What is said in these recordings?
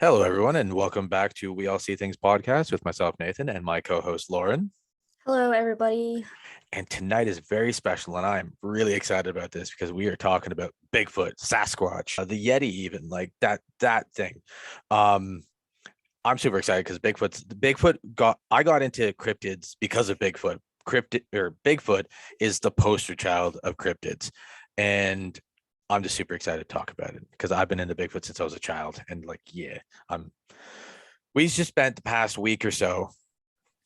Hello, everyone, and welcome back to We All See Things podcast with myself, Nathan, and my co-host, Lauren. Hello, everybody. And tonight is very special, and I'm really excited about this because we are talking about Bigfoot, Sasquatch, the Yeti, even like that thing. Um, I'm super excited because I got into cryptids because of Bigfoot. Bigfoot is the poster child of cryptids, and I'm just super excited to talk about it because I've been into Bigfoot since I was a child, and I'm. We just spent the past week or so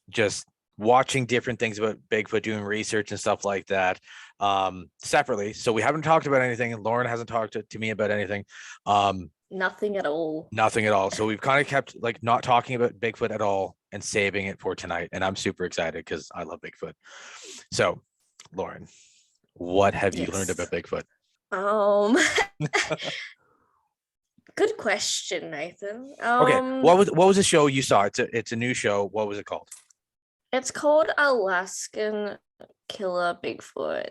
just watching different things about Bigfoot, doing research and stuff like that, separately. So we haven't talked about anything, and Lauren hasn't talked to me about anything. Nothing at all. Nothing at all. So we've kind of kept like not talking about Bigfoot at all and saving it for tonight. And I'm super excited because I love Bigfoot. So, Lauren, what have you learned Yes. about Bigfoot? Good question, Nathan. Okay, what was the show you saw? It's a new show. What was it called? It's called Alaskan Killer Bigfoot.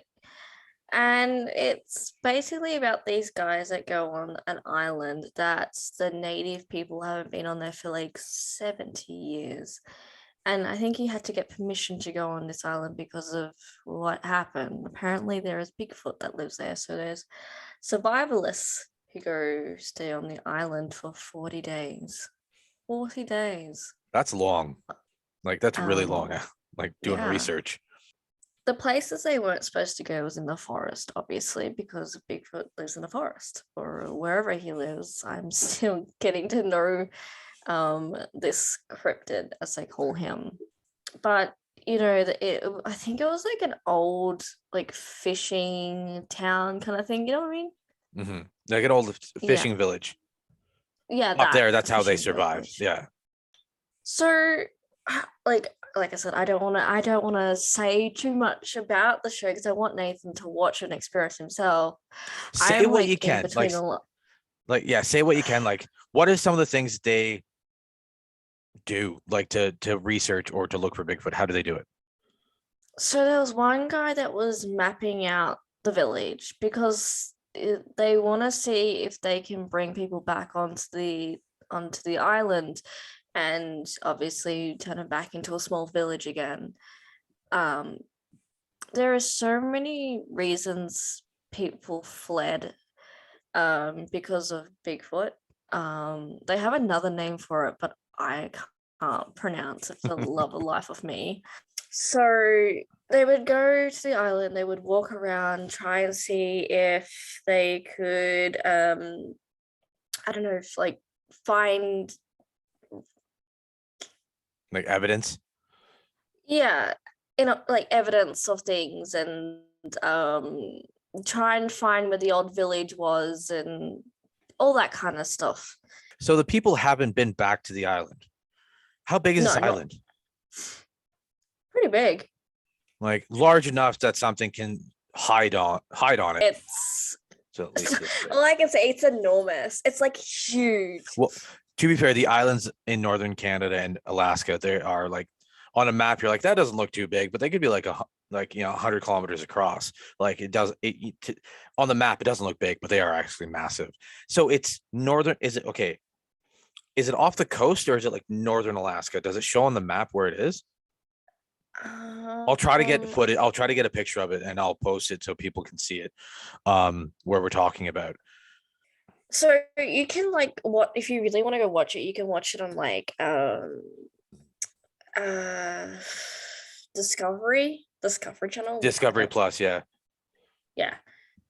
And it's basically about these guys that go on an island that the native people haven't been on there for like 70 years. And I think he had to get permission to go on this island because of what happened. Apparently, there is Bigfoot that lives there. So there's survivalists who go stay on the island for 40 days. 40 days. That's long. Like that's really long. Um, Like doing yeah. research. The places they weren't supposed to go was in the forest, obviously, because Bigfoot lives in the forest or wherever he lives. I'm still getting to know this cryptid, as they call him. But I think it was like an old like fishing town kind of thing. You know what I mean? Mm-hmm. Like an old Yeah, fishing village yeah, up there. That's the how they fishing survive. village. Yeah. So, like I said, I don't want to say too much about the show because I want Nathan to watch and experience himself. Say I'm what you like in can. Like between a lot. yeah, say what you can. Like, what are some of the things they do, like to research or to look for Bigfoot? How do they do it? So there was one guy that was mapping out the village because they want to see if they can bring people back onto the island and obviously turn it back into a small village again. Um, there are so many reasons people fled because of Bigfoot. They have another name for it, but I can't pronounce it for the love of life of me. So they would go to the island, they would walk around, try and see if they could, I don't know, if like find, Like evidence? yeah, like evidence of things and um, try and find where the old village was and all that kind of stuff. So the people haven't been back to the island. How big is this No, not island? pretty big. Like large enough that something can hide on it. It's So at least this big. all I can say. It's enormous. It's like huge. Well, to be fair, the islands in northern Canada and Alaska, they are like on a map. You're like that doesn't look too big, but they could be like 100 kilometers across. Like it does on the map. It doesn't look big, but they are actually massive. So it's northern. Is it okay? Is it off the coast or is it like northern Alaska? Does it show on the map where it is? I'll try to get Um, footage. I'll try to get a picture of it and I'll post it so people can see it. Where we're talking about. so you can like what if you really want to go watch it, you can watch it on like uh Discovery Channel, Discovery Plus, yeah. yeah.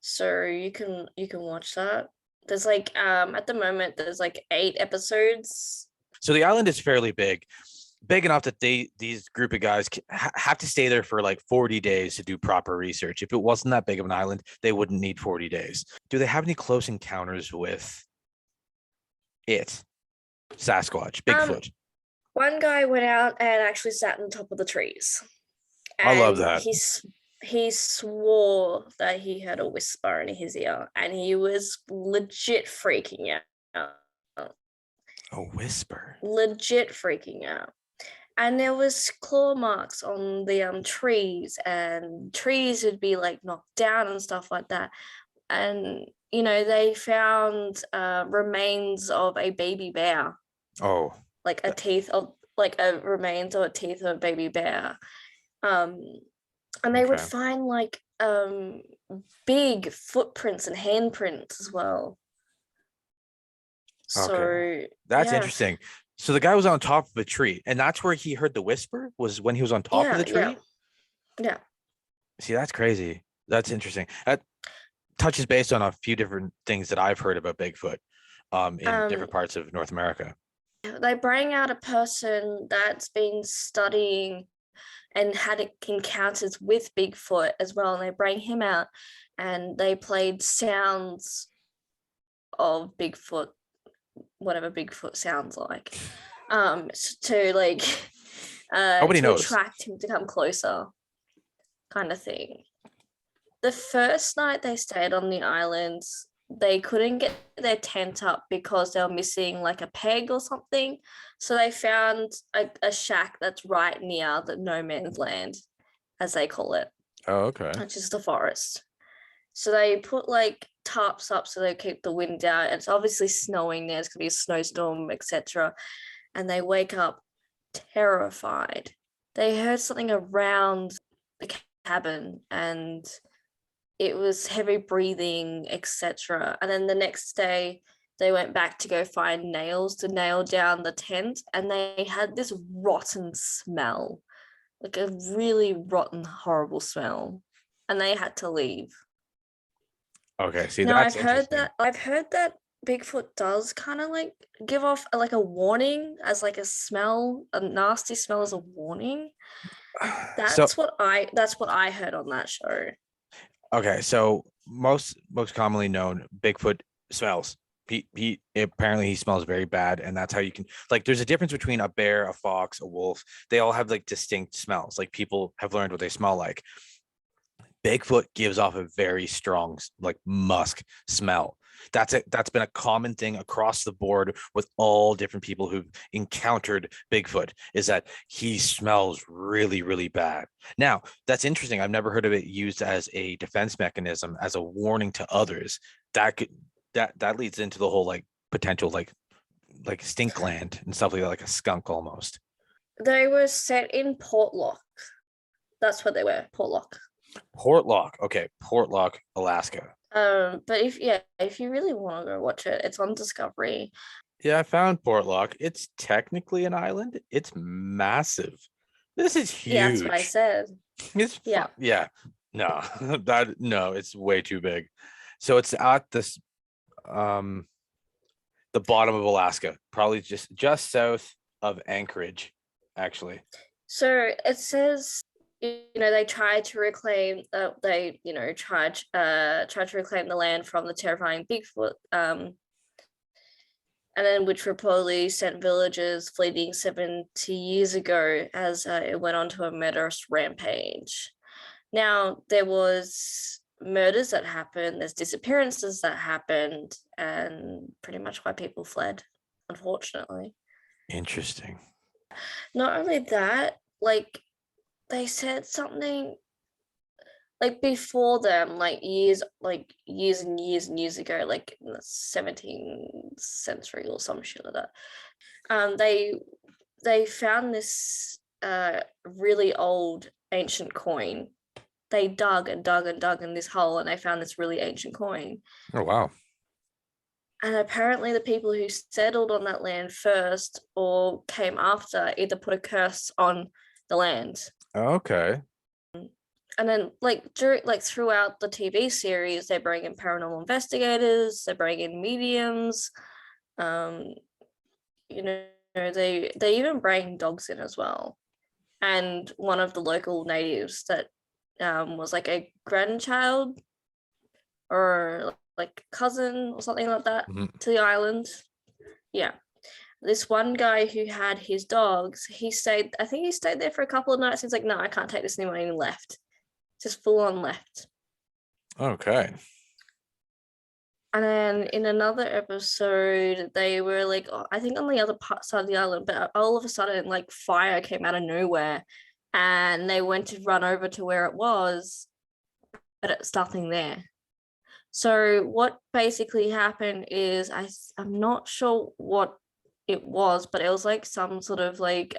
So you can watch that. There's like at the moment there's like 8 episodes. So the island is fairly big enough that these group of guys have to stay there for like 40 days to do proper research. If it wasn't that big of an island, they wouldn't need 40 days. Do they have any close encounters with it? Sasquatch, Um, Bigfoot. one guy went out and actually sat on top of the trees, I love and that. he swore that he had a whisper in his ear, and he was legit freaking out. A whisper. Legit freaking out. And there was claw marks on the trees, and trees would be like knocked down and stuff like that. And they found remains of a baby bear Oh, like a th- teeth of like a remains or a teeth of a baby bear. Um, and they would okay. find like big footprints and handprints as well. Okay. So That's yeah, interesting. So the guy was on top of a tree, and that's where he heard the whisper, was when he was on top of yeah, the yeah, tree. yeah. See, that's crazy. That's interesting. That touches based on a few different things that I've heard about Bigfoot in Um, different parts of North America. they bring out a person that's been studying and had encounters with Bigfoot as well, and they bring him out, and they played sounds of Bigfoot, whatever Bigfoot sounds like, to like Nobody to knows. attract him to come closer, kind of thing. The first night they stayed on the islands, they couldn't get their tent up because they were missing like a peg or something. So they found a shack that's right near the no man's land, as they call it, Oh, okay. which is the forest. So they put like tarps up so they keep the wind out. It's obviously snowing there, it's gonna be a snowstorm, etc. And they wake up terrified. They heard something around the cabin and it was heavy breathing, etc. And then the next day, they went back to go find nails to nail down the tent, and they had this rotten smell, like a really rotten, horrible smell, and they had to leave. Okay. See, Now that's interesting. I've heard that Bigfoot does kind of like give off like a warning as like a smell, a nasty smell as a warning. So, That's what I heard on that show. okay. So most commonly known, Bigfoot smells. He apparently he smells very bad, and that's how you can like. There's a difference between a bear, a fox, a wolf. They all have like distinct smells. Like people have learned what they smell like. Bigfoot gives off a very strong like musk smell. That's it. That's been a common thing across the board with all different people who've encountered Bigfoot is that he smells really, really bad. Now, that's interesting. I've never heard of it used as a defense mechanism, as a warning to others. That could that leads into the whole like potential like stink gland and stuff like a skunk almost. They were set in Portlock. That's what they were, Portlock. Portlock. Okay, Portlock, Alaska. But if you really want to go watch it, it's on Discovery. Yeah, I found Portlock. It's technically an island. It's massive. This is Yeah, that's what I huge. said. It's Yeah. fun. Yeah. No, that no, it's way too big. So it's at this the bottom of Alaska, probably just south of Anchorage, actually. So it says, they tried to reclaim. Tried to reclaim the land from the terrifying Bigfoot. And then which reportedly sent villagers fleeing 70 years ago as it went on to a murderous rampage. Now there was murders that happened, there's disappearances that happened, and pretty much why people fled, unfortunately. Interesting. Not only that, like they said something like before them, years and years and years ago, like in the 17th century or some shit like that. They found this really old ancient coin. They dug and dug and dug in this hole and they found this really ancient coin. Oh wow. And apparently the people who settled on that land first or came after either put a curse on the land. Okay. And then throughout the TV series, they bring in paranormal investigators, they bring in mediums, um, they even bring dogs in as well. And one of the local natives that was like a grandchild or like cousin or something like that Mhm. to the island. Yeah. This one guy who had his dogs, I think he stayed there for a couple of nights. He's like, no, I can't take this anymore. And he left. Just full on left. Okay. And then in another episode, they were like, I think on the other side of the island, but all of a sudden, like fire came out of nowhere, and they went to run over to where it was, but it's nothing there. So what basically happened is I'm not sure what it was, but it was like some sort of like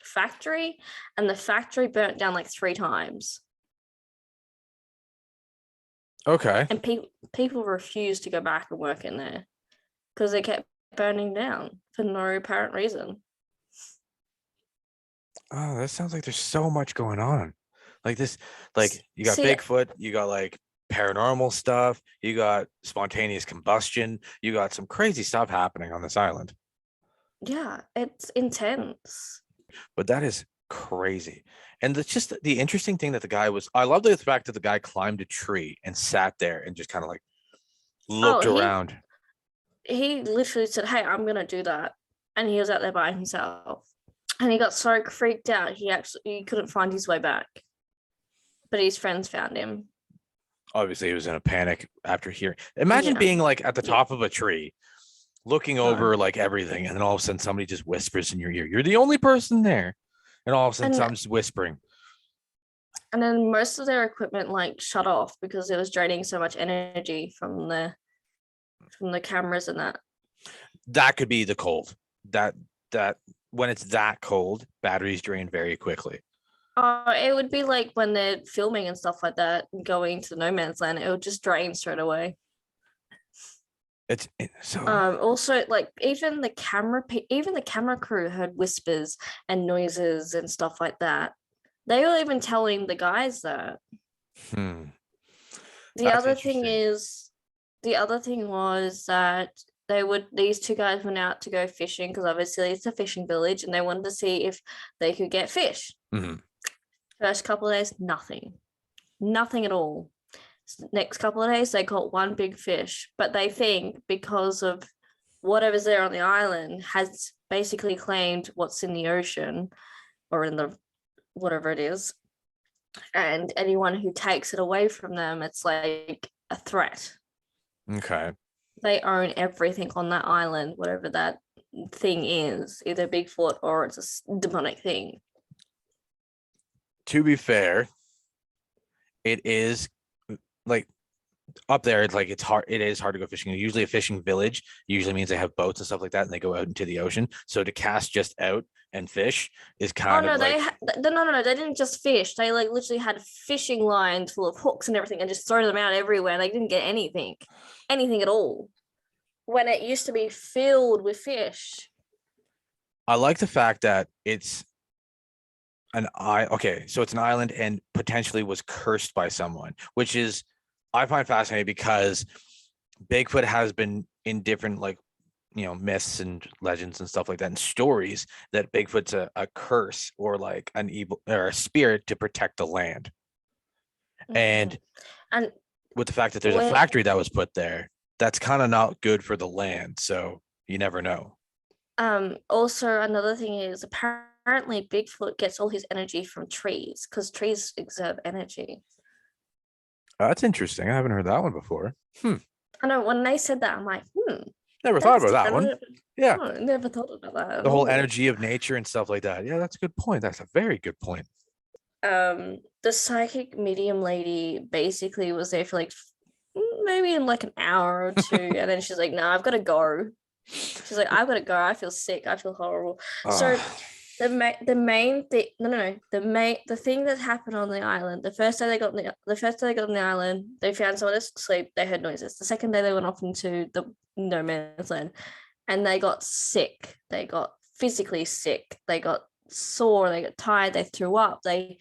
factory, and the factory burnt down like 3 times. Okay. And people refused to go back and work in there because they kept burning down for no apparent reason. Oh, that sounds like there's so much going on. Like this, like you got See, Bigfoot, you got like paranormal stuff, you got spontaneous combustion, you got some crazy stuff happening on this island. yeah, it's intense. But that is crazy. And it's just the interesting thing that the guy was, I love the fact that the guy climbed a tree and sat there and just kind of like Oh, looked he around. he literally said, "Hey, I'm gonna do that," and he was out there by himself, and he got so freaked out he couldn't find his way back, but his friends found him. Obviously, he was in a panic after hearing. Imagine Yeah, being like at the yeah. top of a tree, looking No, over like everything, and then all of a sudden somebody just whispers in your ear, "You're the only person there," and all of a sudden and someone's whispering. and then most of their equipment like shut off because it was draining so much energy from the cameras and that. That could be the cold. That that when it's that cold, batteries drain very quickly. It would be like when they're filming and stuff like that, going to no man's land, it would just drain straight away. So Also, like even the camera crew heard whispers and noises and stuff like that. They were even telling the guys that. hmm, The that's other thing interesting. is, the other thing was that these two guys went out to go fishing because obviously it's a fishing village, and they wanted to see if they could get fish. Mhm. First couple of days, nothing at all. Next couple of days, they caught one big fish, but they think because of whatever's there on the island has basically claimed what's in the ocean or in the whatever it is, and anyone who takes it away from them, it's like a threat. Okay. They own everything on that island, whatever that thing is, either Bigfoot or it's a demonic thing. To be fair, it is like up there. It's like it's hard. It is hard to go fishing. Usually, a fishing village usually means they have boats and stuff like that, and they go out into the ocean. So to cast just out and fish is Oh kind of no, like no, they didn't just fish. They like literally had fishing lines full of hooks and everything, and just throw them out everywhere. They didn't get anything at all. When it used to be filled with fish. I like the fact that it's okay, so it's an island and potentially was cursed by someone, which is I find fascinating because Bigfoot has been in different like myths and legends and stuff like that and stories that Bigfoot's a curse or like an evil or a spirit to protect the land. Mhm. And And with the fact that there's a when factory that was put there, that's kind of not good for the land. So you never know. also another thing is apparently Bigfoot gets all his energy from trees because trees exert energy. That's interesting. I haven't heard that one before. I know when they said that, I'm like, Never thought that's about that one. different. Yeah. Never thought about that at The whole all. energy of nature and stuff like that. Yeah, that's a good point. That's a very good point. The psychic medium lady basically was there for like maybe in like an hour or two, and then she's like, "No, I've got to go." She's like, "I've got to go. I feel sick. I feel horrible." Uh, So the main thing, no, the thing that happened on the island. The first day they got on the island, they found someone asleep. They heard noises. The second day they went off into the no man's land, and they got sick. They got physically sick. They got sore. They got tired. They threw up. They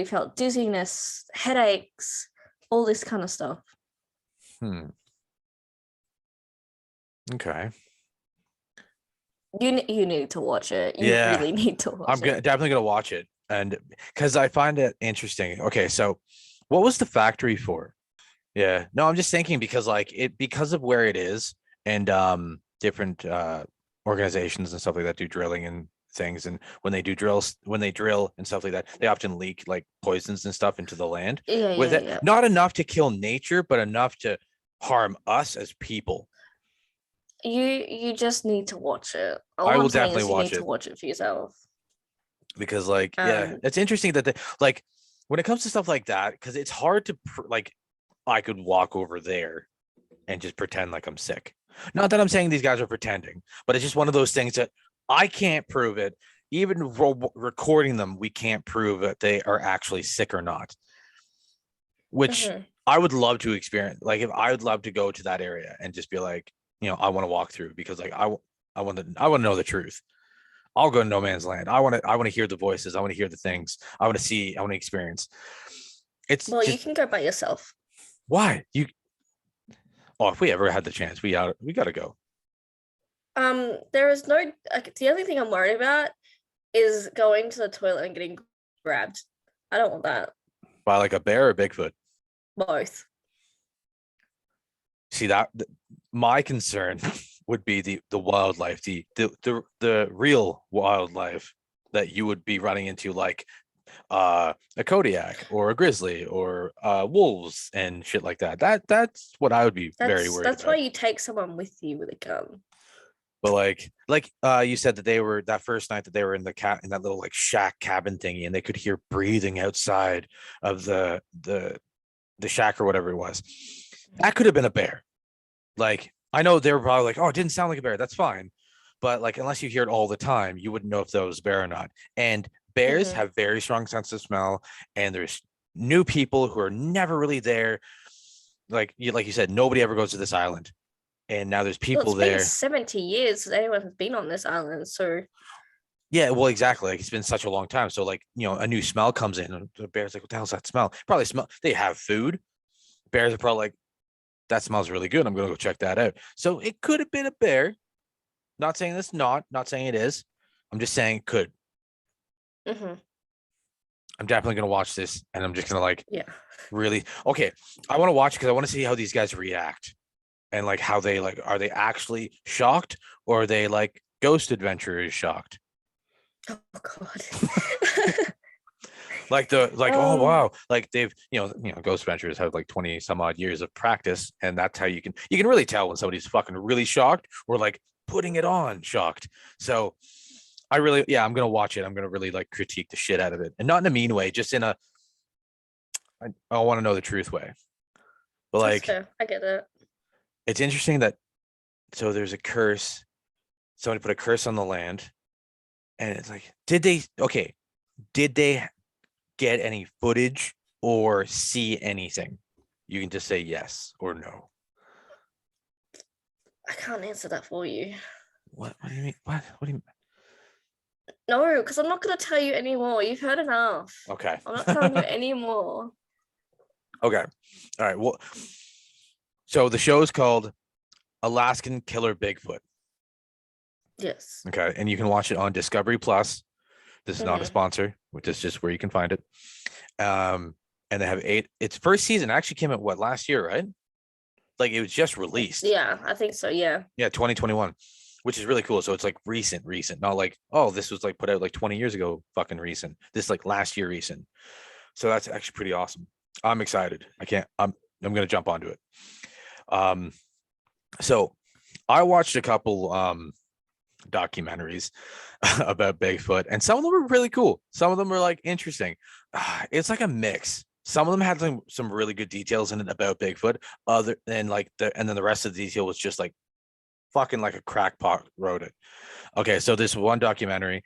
felt dizziness, headaches, all this kind of stuff. hmm. Okay. You need to watch it. You Yeah, really need to I'm watch gonna it. definitely gonna watch it, and because I find it interesting. Okay, so what was the factory for? Yeah, no, I'm just thinking because like because of where it is and different organizations and stuff like that do drilling and things, and when they drill and stuff like that, they often leak like poisons and stuff into the land. Yeah, With yeah, it, yeah. not enough to kill nature, but enough to harm us as people. You just need to watch it. I All will I'm saying definitely is you watch need to it. watch it for yourself. Because like yeah, Um, it's interesting that like when it comes to stuff like that, because it's hard to like I could walk over there and just pretend like I'm sick. Not that I'm saying these guys are pretending, but it's just one of those things that I can't prove it. Even recording them, we can't prove that they are actually sick or not. Which Mhm. I would love to experience. Like, if I would love to go to that area and just be like, I want to walk through, because like I want to know the truth. I'll go to no man's land. I want to hear the voices. I want to hear the things. I want to see. I want to experience. It's Well, you just can go by yourself. why you. Oh, if we ever had the chance, we gotta go. There is no like, the only thing I'm worried about is going to the toilet and getting grabbed. I don't want that. By like a bear or Bigfoot. Both. See that my concern would be the wildlife, the real wildlife that you would be running into, like a Kodiak or a grizzly or wolves and shit like that. That's what I would be very worried That's why about. you take someone with you with a gun. But like you said that they were that first night that they were in in that little like shack cabin thingy, and they could hear breathing outside of the shack or whatever it was. That could have been a bear. Like, I know they were probably like, oh, it didn't sound like a bear. That's fine. But like, unless you hear it all the time, you wouldn't know if that was a bear or not. And bears Mhm. have very strong sense of smell. And there's new people who are never really there. Like you said, nobody ever goes to this island. And now there's Well, people it's been there. 70 years since anyone has been on this island, so Yeah, well, exactly. Like, it's been such a long time. So like, a new smell comes in, and the bear's like, what the hell's that smell? Probably smell. They have food. Bears are probably like, that smells really good. I'm gonna go check that out. So it could have been a bear. Not saying it's not saying it is. I'm just saying it could. mhm, I'm definitely gonna watch this, and I'm just gonna like yeah. really okay. I want to watch because I want to see how these guys react, and like how they like, are they actually shocked, or are they like ghost adventurers shocked? Oh God. Like, oh Oh, wow, like they've ghost adventurers have like 20 some odd years of practice, and that's how you can really tell when somebody's fucking really shocked or like putting it on shocked. So yeah, I'm gonna watch it. I'm gonna really like critique the shit out of it, and not in a mean way, just in a I want to know the truth way. But that's like, fair. I get it. it's interesting that there's a curse. Somebody put a curse on the land, and it's like, did they get any footage or see anything? You can just say yes or no. I can't answer that for you. What do you mean? What do you mean? No, because I'm not gonna tell you anymore. You've heard enough. Okay. I'm not telling you anymore. Okay. All right. Well, so the show is called Alaskan Killer Bigfoot. Yes. Okay. And you can watch it on Discovery Plus. This is not a Hmm. sponsor, which is just where you can find it. And they have its first season actually came out last year, right? Like, it was just released. Yeah, I think so. Yeah. Yeah, 2021, which is really cool. So it's like recent, not like, oh, this was like put out like 20 years ago, fucking recent. This like last year recent. So that's actually pretty awesome. I'm excited. I'm gonna jump onto it. Um, so I watched a couple documentaries about Bigfoot, and some of them were really cool. Some of them were like interesting. It's like a mix. Some of them had some really good details in it about Bigfoot. Other than like and then the rest of the detail was just like fucking like a crackpot wrote it. Okay, so this one documentary,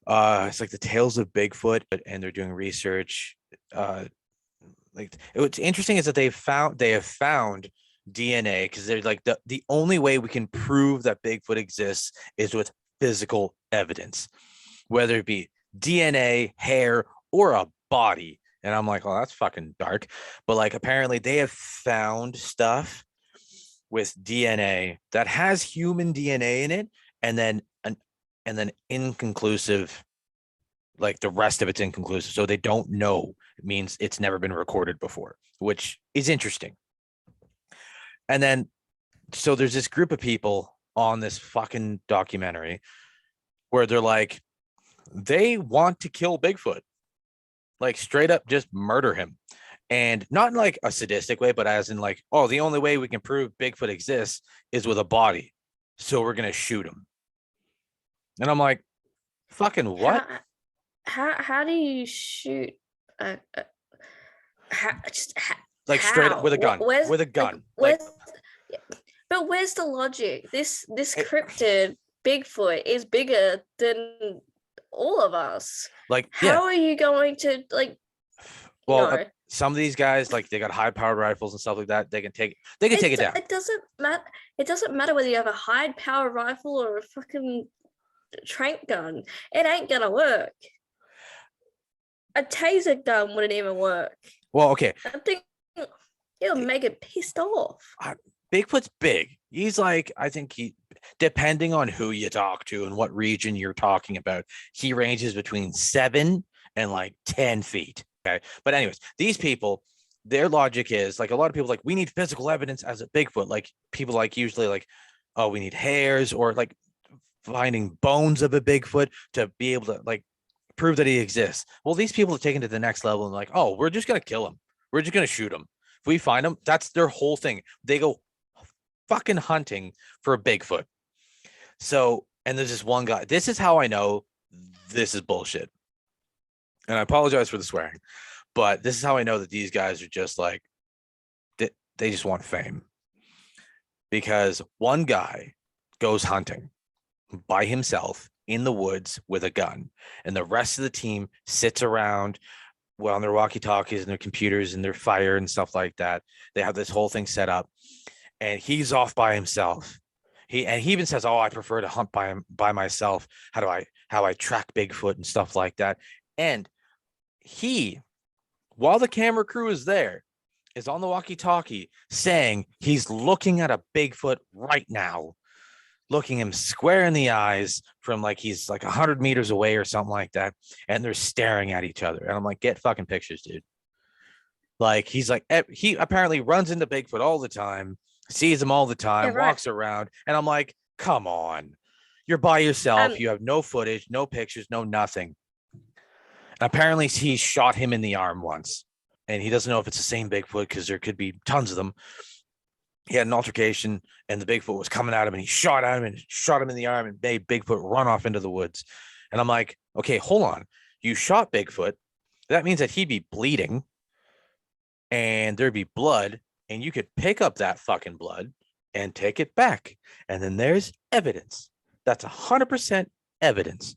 it's like the Tales of Bigfoot, and they're doing research. Like, what's interesting is that they have found DNA, because they're like, the only way we can prove that Bigfoot exists is with physical evidence, whether it be DNA, hair, or a body. And I'm like, oh, that's fucking dark. But like, apparently they have found stuff with DNA that has human DNA in it, and then inconclusive, like the rest of it's inconclusive. So they don't know. It means it's never been recorded before, which is interesting. And then, so there's this group of people on this fucking documentary where they're like, they want to kill Bigfoot, like straight up just murder him. And not in like a sadistic way, but as in like, oh, the only way we can prove Bigfoot exists is with a body. So we're going to shoot him. And I'm like, fucking what? How do you shoot a Like, straight up how? with a gun, Where's with a like gun. Like, where's But where's the logic? This It- cryptid Bigfoot is bigger than all of us. like, yeah, How are you going to like, you well, know, some of these guys, like, they got high powered rifles and stuff like that. They can take it down. it doesn't matter. It doesn't matter whether you have a high power rifle or a fucking trank gun. It ain't gonna work. A taser gun wouldn't even work. Well, okay, I think it'll make it pissed off. Bigfoot's big. He's like, I think depending on who you talk to and what region you're talking about, he ranges between 7 and like 10 feet. Okay. But anyways, these people, their logic is like, a lot of people like, we need physical evidence as a Bigfoot. Like, people like usually like, oh, we need hairs or like finding bones of a Bigfoot to be able to like prove that he exists. Well, these people are taken to the next level and like, oh, we're just gonna kill him. We're just gonna shoot him. If we find him, that's their whole thing. They go fucking hunting for a Bigfoot. So, and there's this one guy. This is how I know this is bullshit. And I apologize for the swearing, but this is how I know that these guys are just like, they just want fame. Because one guy goes hunting by himself in the woods with a gun, and the rest of the team sits around on their walkie-talkies and their computers and their fire and stuff like that. They have this whole thing set up, and he's off by himself. He even says, "Oh, I prefer to hunt by myself. How I track Bigfoot and stuff like that." And he, while the camera crew is there, is on the walkie-talkie saying he's looking at a Bigfoot right now, looking him square in the eyes from like he's like 100 meters away or something like that, and they're staring at each other. And I'm like, get fucking pictures, dude. Like, he's like, he apparently runs into Bigfoot all the time, sees him all the time, Yeah, right. walks around, and I'm like, come on, you're by yourself. You have no footage, no pictures, no nothing. And apparently, he shot him in the arm once, and he doesn't know if it's the same Bigfoot because there could be tons of them. He had an altercation, and the Bigfoot was coming at him, and he shot at him and shot him in the arm and made Bigfoot run off into the woods. And I'm like, okay, hold on. You shot Bigfoot. That means that he'd be bleeding and there'd be blood, and you could pick up that fucking blood and take it back. And then there's evidence. That's 100% evidence.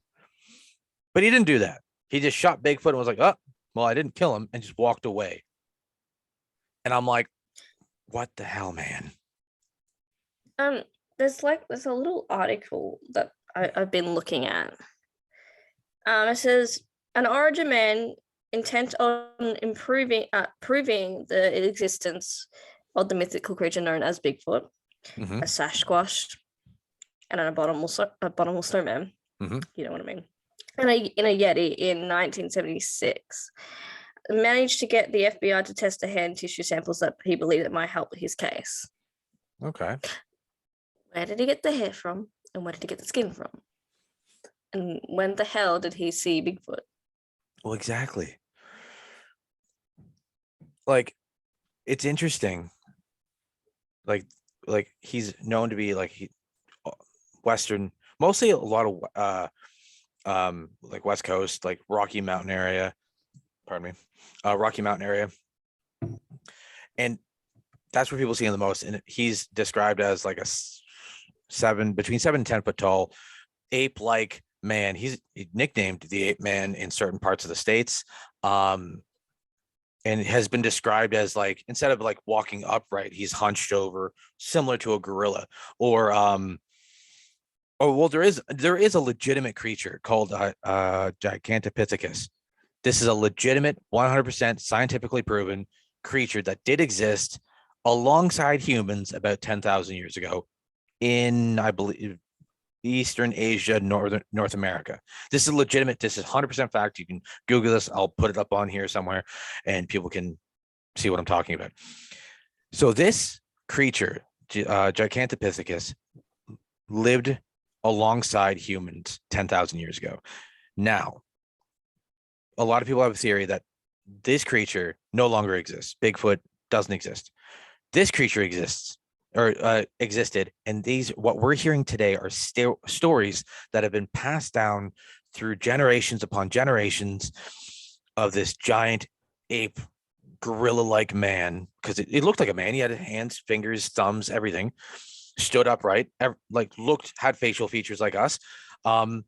But he didn't do that. He just shot Bigfoot and was like, oh, well, I didn't kill him, and just walked away. And I'm like, what the hell, man? There's a little article that I've been looking at. It says an origin man intent on proving the existence of the mythical creature known as Bigfoot, a Sasquatch, and a bottomless snowman. You know what I mean? And in a Yeti in 1976, managed to get the FBI to test the hand tissue samples that he believed that might help his case. Okay. Where did he get the hair from, and where did he get the skin from? And when the hell did he see Bigfoot? Well, exactly. Like, it's interesting. Like he's known to be like Western, mostly a lot of like West Coast, like Rocky Mountain area. Pardon me, Rocky Mountain area, and that's where people see him the most. And he's described as like between 7 and 10 foot tall, ape-like man. He's nicknamed the Ape Man in certain parts of the states, and has been described as like, instead of like walking upright, he's hunched over, similar to a gorilla. Or well, there is a legitimate creature called Gigantopithecus. This is a legitimate, 100% scientifically proven creature that did exist alongside humans about 10,000 years ago in, I believe, Eastern Asia, North America. This is legitimate. This is 100% fact. You can Google this. I'll put it up on here somewhere, and people can see what I'm talking about. So this creature, Gigantopithecus, lived alongside humans 10,000 years ago. Now, a lot of people have a theory that this creature no longer exists. Bigfoot doesn't exist. This creature exists, or existed, and what we're hearing today are stories that have been passed down through generations upon generations of this giant ape gorilla-like man, because it looked like a man. He had hands, fingers, thumbs, everything. stood upright, like looked, had facial features like us. Um,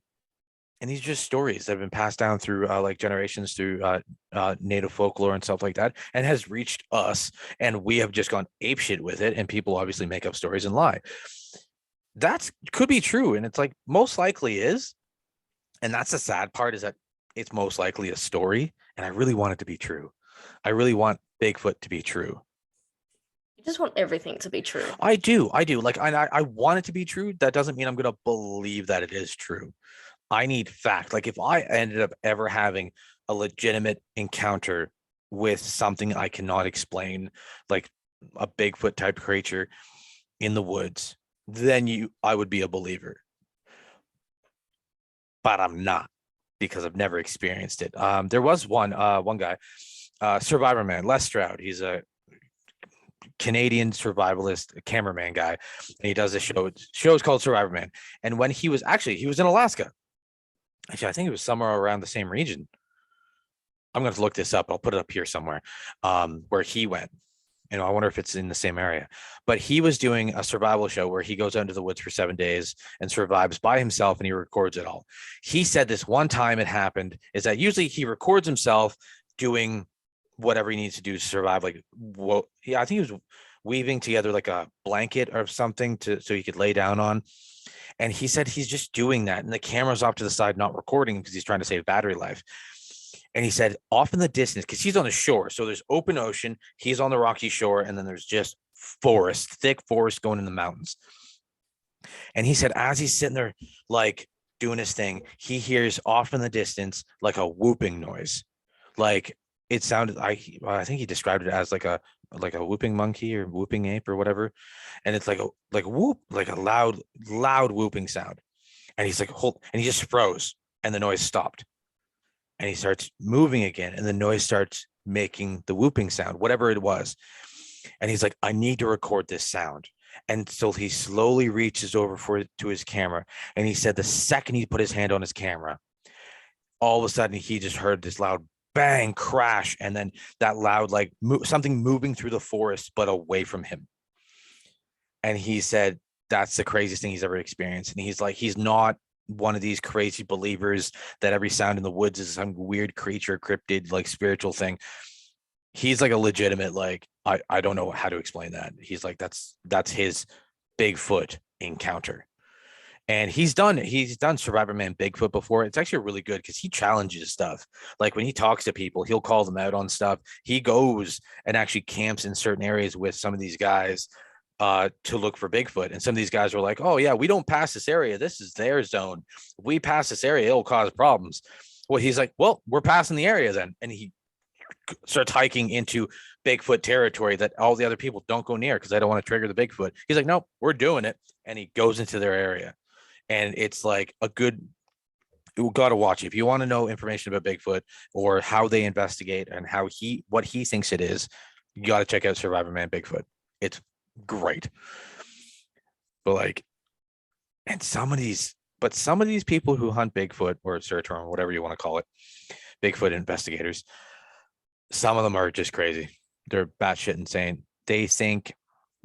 and these are just stories that have been passed down through like generations through native folklore and stuff like that, and has reached us, and we have just gone apeshit with it. And people obviously make up stories and lie. That's could be true, and it's like most likely is, and that's the sad part is that it's most likely a story, and I really want it to be true. I really want Bigfoot to be true. You just want everything to be true. I do. Like I want it to be true. That doesn't mean I'm gonna believe that it is true. I need fact. Like if I ended up ever having a legitimate encounter with something I cannot explain, like a Bigfoot type creature in the woods, then I would be a believer. But I'm not because I've never experienced it. There was one guy, Survivor Man, Les Stroud. He's a Canadian survivalist, cameraman guy, and he does a show's called Survivor Man. And when he was in Alaska. Actually, I think it was somewhere around the same region. I'm going to look this up. I'll put it up here somewhere, where he went. I wonder if it's in the same area. But he was doing a survival show where he goes out into the woods for 7 days and survives by himself, and he records it all. He said this one time it happened is that usually he records himself doing whatever he needs to do to survive. Like, I think he was weaving together like a blanket or something so he could lay down on. And he said he's just doing that, and the camera's off to the side, not recording because he's trying to save battery life. And he said off in the distance, because he's on the shore, so there's open ocean, he's on the rocky shore, and then there's just forest, thick forest going in the mountains. And he said as he's sitting there like doing his thing, he hears off in the distance like a whooping noise. Like it sounded, I think he described it as like a whooping monkey or whooping ape or whatever. And it's like a whoop, like a loud whooping sound. And he's like, and he just froze, and the noise stopped. And he starts moving again, and the noise starts making the whooping sound, whatever it was. And he's like, I need to record this sound. And so he slowly reaches over to his camera. And he said the second he put his hand on his camera, all of a sudden he just heard this loud bang crash, and then that loud like something moving through the forest but away from him. And he said that's the craziest thing he's ever experienced. And he's like, he's not one of these crazy believers that every sound in the woods is some weird creature, cryptid, like spiritual thing. He's like a legitimate, like, I don't know how to explain that. He's like, that's his Bigfoot encounter. And he's done Survivor Man Bigfoot before. It's actually really good because he challenges stuff. Like when he talks to people, he'll call them out on stuff. He goes and actually camps in certain areas with some of these guys to look for Bigfoot. And some of these guys were like, oh yeah, we don't pass this area. This is their zone. If we pass this area, it'll cause problems. Well, he's like, well, we're passing the area then. And he starts hiking into Bigfoot territory that all the other people don't go near because they don't want to trigger the Bigfoot. He's like, nope, we're doing it. And he goes into their area. And it's like you got to watch it. If you want to know information about Bigfoot or how they investigate and what he thinks it is, you got to check out Survivor Man Bigfoot. It's great. But like, and some of these people who hunt Bigfoot or search or whatever you want to call it, Bigfoot investigators, some of them are just crazy. They're batshit insane. They think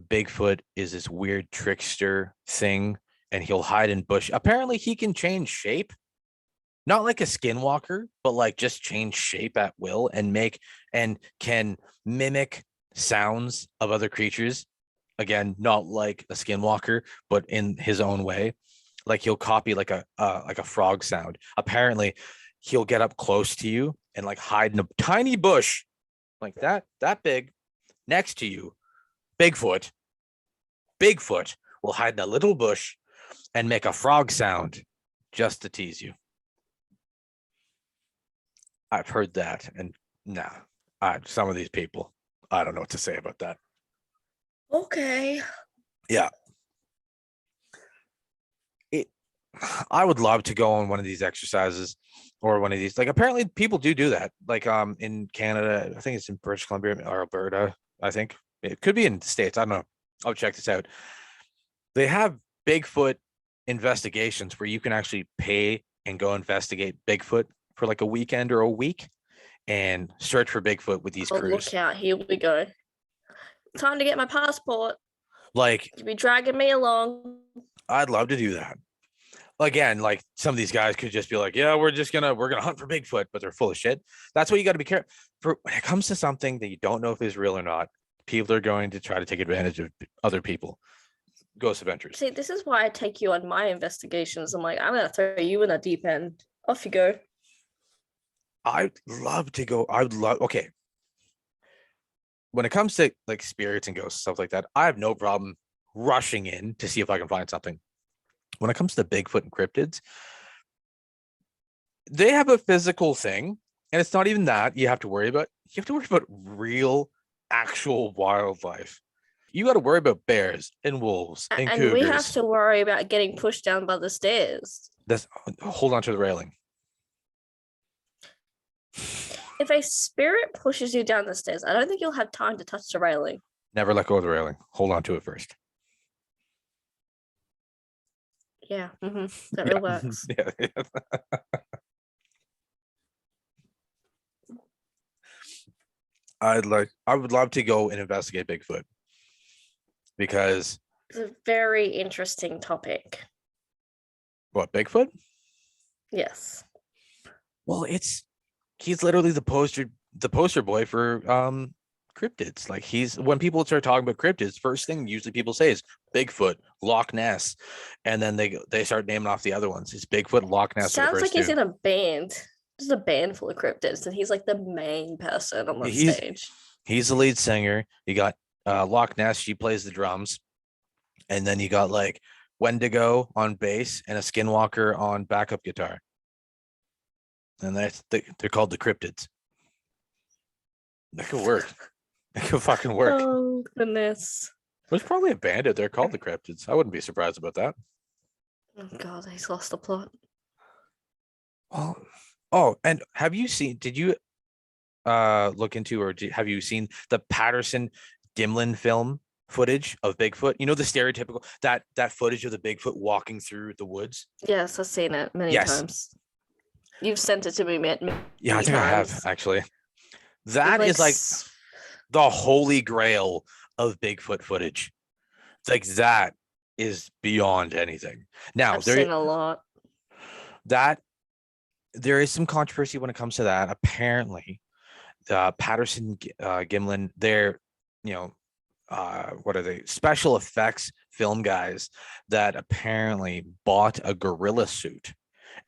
Bigfoot is this weird trickster thing and he'll hide in bush. Apparently he can change shape, not like a skinwalker, but like just change shape at will and can mimic sounds of other creatures. Again, not like a skinwalker, but in his own way. Like he'll copy like a frog sound. Apparently, he'll get up close to you and like hide in a tiny bush, like that big, next to you. Bigfoot will hide in a little bush and make a frog sound just to tease you. I've heard that, and some of these people, I don't know what to say about that. Okay. Yeah. I would love to go on one of these exercises or one of these. Like apparently people do that. Like in Canada, I think it's in British Columbia or Alberta. I think it could be in the States. I don't know. I'll check this out. They have Bigfoot investigations where you can actually pay and go investigate Bigfoot for like a weekend or a week and search for Bigfoot with these crews. Look out, here we go. Time to get my passport. Like, You'd be dragging me along. I'd love to do that. Again, like some of these guys could just be like, yeah, we're gonna hunt for Bigfoot, but they're full of shit. That's what you got to be careful for when it comes to something that you don't know if is real or not. People are going to try to take advantage of other people. Ghost adventures. See, this is why I take you on my investigations. I'm like, I'm gonna throw you in a deep end. Off you go. I'd love to go. I would love. Okay, when it comes to like spirits and ghosts stuff like that, I have no problem rushing in to see if I can find something. When it comes to Bigfoot and cryptids, they have a physical thing, and it's not even that you have to worry about. You have to worry about real, actual wildlife. You got to worry about bears and wolves and And we have cougars. to worry about getting pushed down by the stairs. That's hold on to the railing. If a spirit pushes you down the stairs, I don't think you'll have time to touch the railing. Never let go of the railing. Hold on to it first. Yeah, that really works. Yeah. I would love to go and investigate Bigfoot because It's a very interesting topic. what, Bigfoot? Yes. Well, he's literally the poster boy for cryptids. Like when people start talking about cryptids, first thing usually people say is Bigfoot, Loch Ness, and then they start naming off the other ones. It's Bigfoot, Loch Ness. Sounds like he's in a band. There's a band full of cryptids, and he's like the main person on the stage. He's the lead singer. You got Loch Ness, she plays the drums, and then you got like Wendigo on bass and a Skinwalker on backup guitar. And they're called the cryptids. That could work. That could fucking work. Oh goodness. There's probably a band out there called the Cryptids. I wouldn't be surprised about that. Oh god, he's lost the plot. And did you look into have you seen the Patterson Gimlin film footage of Bigfoot? You know, the stereotypical that footage of the Bigfoot walking through the woods? Yes, I've seen it many times. You've sent it to me many Yeah, I think I have actually. That like is like the holy grail of Bigfoot footage. It's like that is beyond anything. Now I've seen a lot. That there is some controversy when it comes to that. Apparently, Patterson Gimlin, they're what are they? Special effects film guys that apparently bought a gorilla suit,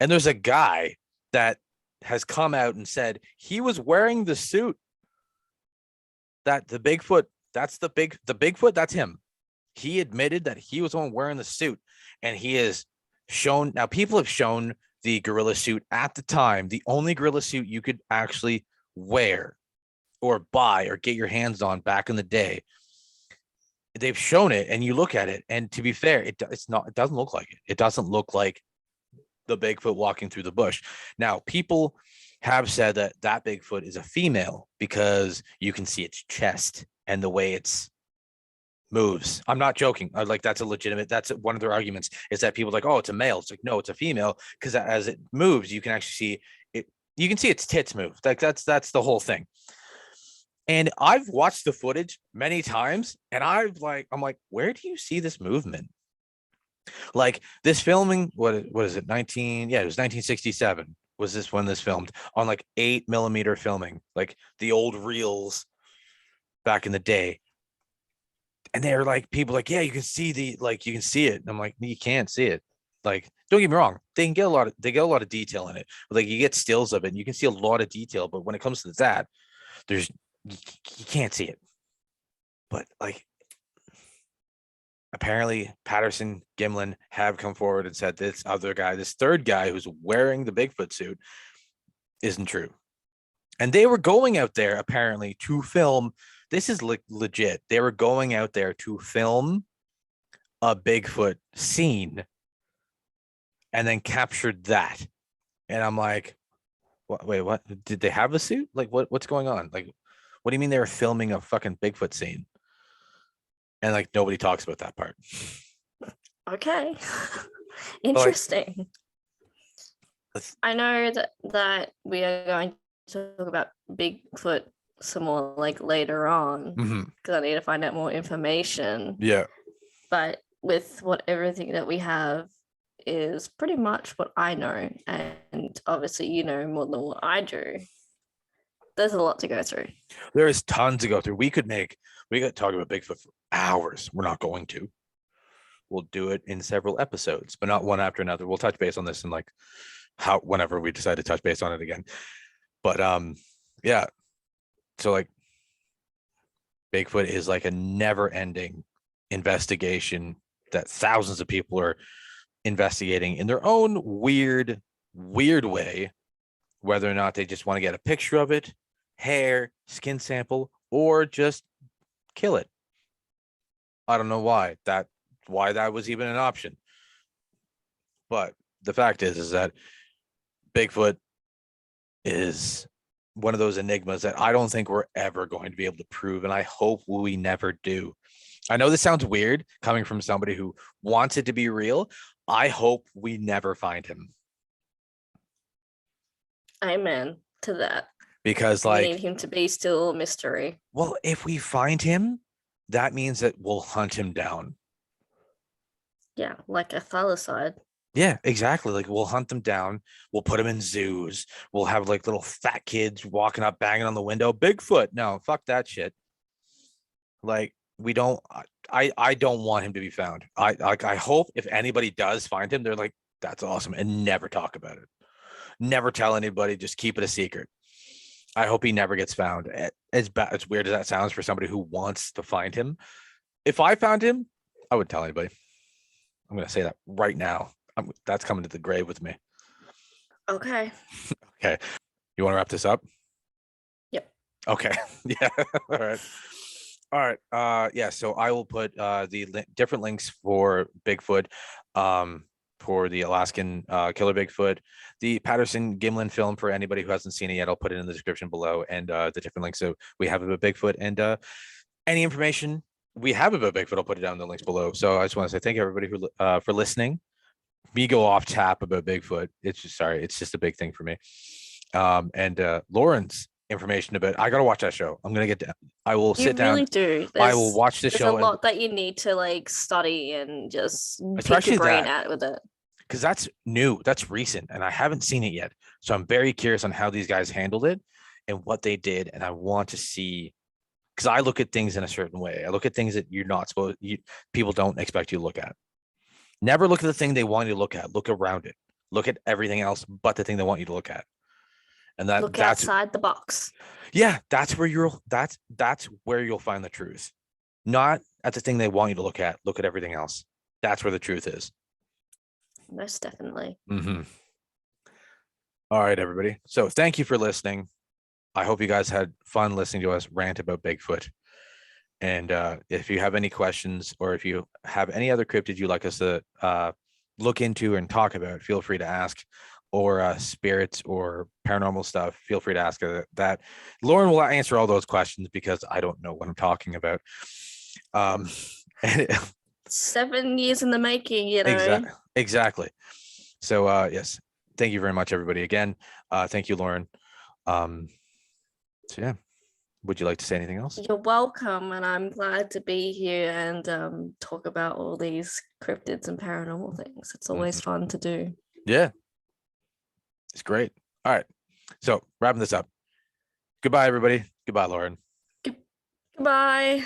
and there's a guy that has come out and said he was wearing the suit. That the Bigfoot, the Bigfoot, that's him. He admitted that he was the one wearing the suit, and he is shown. Now, people have shown the gorilla suit at the time, the only gorilla suit you could actually wear or buy or get your hands on back in the day. They've shown it, and you look at it, and to be fair, it doesn't look like it. It doesn't look like the Bigfoot walking through the bush. Now, people have said that Bigfoot is a female because you can see its chest and the way it's moves. I'm not joking. That's one of their arguments is that people are like, oh, it's a male. It's like, no, it's a female, because as it moves, you can actually see it. You can see its tits move. Like that's the whole thing. And I've watched the footage many times, and I'm like, where do you see this movement? Like this filming, what is it? It was 1967. Was this when this filmed on like 8mm filming, like the old reels back in the day? And they're like, people like, yeah, you can see you can see it. And I'm like, you can't see it. Like, don't get me wrong, they get a lot of detail in it. Like you get stills of it, and you can see a lot of detail. But when it comes to that, you can't see it. But like, apparently Patterson Gimlin have come forward and said this third guy who's wearing the Bigfoot suit isn't true. And they were going out there apparently to film. This is legit. They were going out there to film a Bigfoot scene and then captured that. And I'm like, wait, what? Did they have a suit? Like, what's going on? Like, what do you mean they were filming a fucking Bigfoot scene? And like, nobody talks about that part. Okay. Interesting. I know that we are going to talk about Bigfoot some more like later on, because I need to find out more information. Yeah. but with what everything that we have is pretty much what I know, and obviously you know more than what I do. There's a lot to go through. There is tons to go through. We could talk about Bigfoot for hours. We're not going to. We'll do it in several episodes, but not one after another. We'll touch base on this in like whenever we decide to touch base on it again. But yeah. So like Bigfoot is like a never-ending investigation that thousands of people are investigating in their own weird way, whether or not they just want to get a picture of it, hair, skin sample, or just kill it. I don't know why that was even an option. But the fact is that Bigfoot is one of those enigmas that I don't think we're ever going to be able to prove, and I hope we never do. I know this sounds weird coming from somebody who wants it to be real. I hope we never find him. Amen to that. Because we like need him to be still a mystery. Well, if we find him, that means that we'll hunt him down. Yeah, like a thylacide. Yeah, exactly. Like we'll hunt them down. We'll put them in zoos. We'll have like little fat kids walking up, banging on the window. Bigfoot. No, fuck that shit. Like we don't. I don't want him to be found. I hope if anybody does find him, they're like, that's awesome, and never talk about it. Never tell anybody. Just keep it a secret. I hope he never gets found. As weird as that sounds for somebody who wants to find him. If I found him, I wouldn't tell anybody. I'm going to say that right now. That's coming to the grave with me. Okay. Okay. You want to wrap this up? Yep. Okay. Yeah. All right. All right. Yeah. So I will put the different links for Bigfoot, for the Alaskan killer Bigfoot, the Patterson Gimlin film for anybody who hasn't seen it yet. I'll put it in the description below, and the different links. So we have about Bigfoot, and any information we have about Bigfoot, I'll put it down in the links below. So I just want to say thank you everybody who for listening. Me go off tap about Bigfoot. It's just a big thing for me. And Lauren's information about, I gotta watch that show. I will sit down. You really do. I will watch the show. There's a lot that you need to like study and just pick especially your brain out with it. Because that's new, that's recent, and I haven't seen it yet. So I'm very curious on how these guys handled it and what they did, and I want to see, because I look at things in a certain way. I look at things that you're not supposed, people don't expect you to look at. Never look at the thing they want you to look at. Look around it. Look at everything else but the thing they want you to look at. And look outside the box. Yeah, that's where you'll find the truth. Not at the thing they want you to look at. Look at everything else. That's where the truth is. Most definitely. Mm-hmm. All right, everybody. So thank you for listening. I hope you guys had fun listening to us rant about Bigfoot. And if you have any questions, or if you have any other cryptids you'd like us to look into and talk about, feel free to ask. Or spirits or paranormal stuff, feel free to ask that. Lauren will answer all those questions because I don't know what I'm talking about. 7 years in the making, you know. Exactly. So yes, thank you very much, everybody. Again, thank you, Lauren. So yeah, would you like to say anything else? You're welcome, and I'm glad to be here and talk about all these cryptids and paranormal things. It's always fun to do. Yeah, it's great. All right, so wrapping this up. Goodbye, everybody. Goodbye, Lauren. Goodbye.